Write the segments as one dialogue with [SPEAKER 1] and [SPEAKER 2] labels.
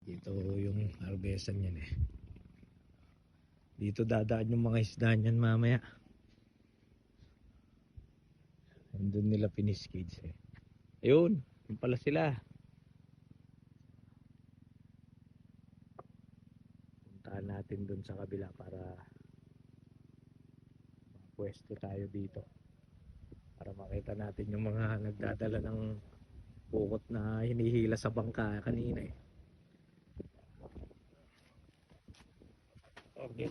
[SPEAKER 1] Dito yung harvestan yan eh. Dito dadaan yung mga isda niyan mamaya. Nandun nila piniskids eh. Ayun, yun pala sila. Puntahan natin dun sa kabila para pwesto tayo dito. Para makita natin yung mga nagdadala ng bukot na hinihila sa bangka kanina eh. Okay.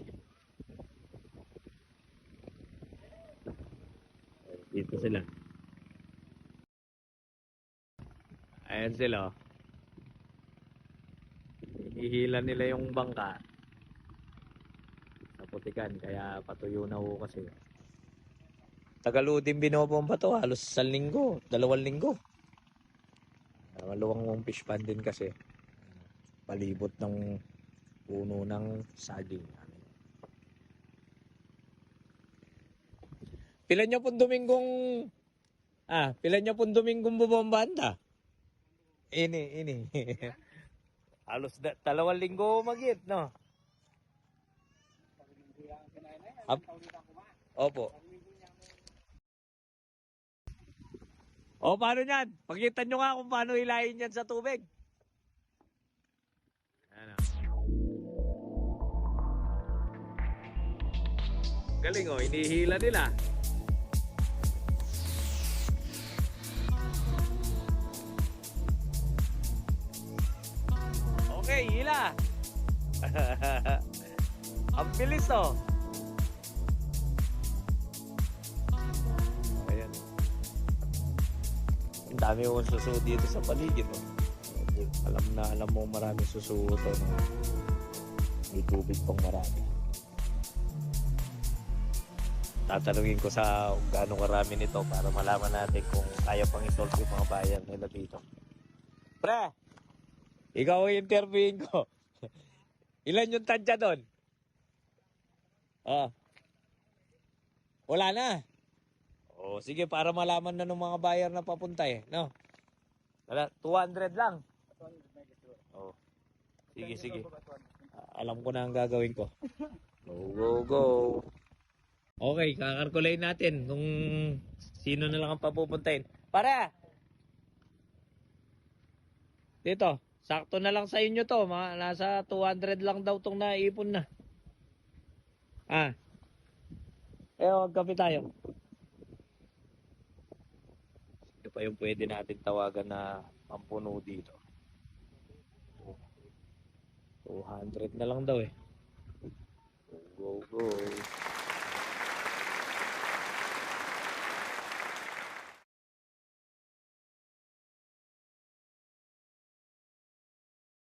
[SPEAKER 1] Dito sila. Ayan sila. Hinihila nila yung bangka sa putikan kaya patuyo na ho kasi. Tagalo din binobomba to halos 1 linggo, 2 linggo. Maluwang fish pan din kasi. Palibot ng puno ng saging. Pilan nyo pong Dominggong pilan nyo pong Dominggong bubomba anda? Ini. Halos 2 linggo magit, no? Opo. O, paano yan? Pakita nyo nga kung paano hilahin yan sa tubig. Ano? Galing o, hinihila nila. Okay, hila. Ang bilis o. Ayan. Ang dami mong suso dito sa paligid o. Alam mo maraming suso ito. No? May tubig pang marami. Tatanungin ko sa gaano karami nito para malaman natin kung kaya pang isolve yung mga bayan nila dito. Pre! Ikaw ang interviewin ko. Ilan yung tadya doon? Wala na. Sige, para malaman na ng mga buyer na papunta eh. No? 200 lang. Sige. Alam ko na ang gagawin ko. Go. Okay, kakalkulate natin kung sino na lang ang papupuntahin. Para! Dito. Sakto na lang sa inyo to, nasa 200 lang daw tong naipon na. Magkape tayo. Ito pa yung pwede natin tawagan na pampuno dito. 200 na lang daw eh. Go.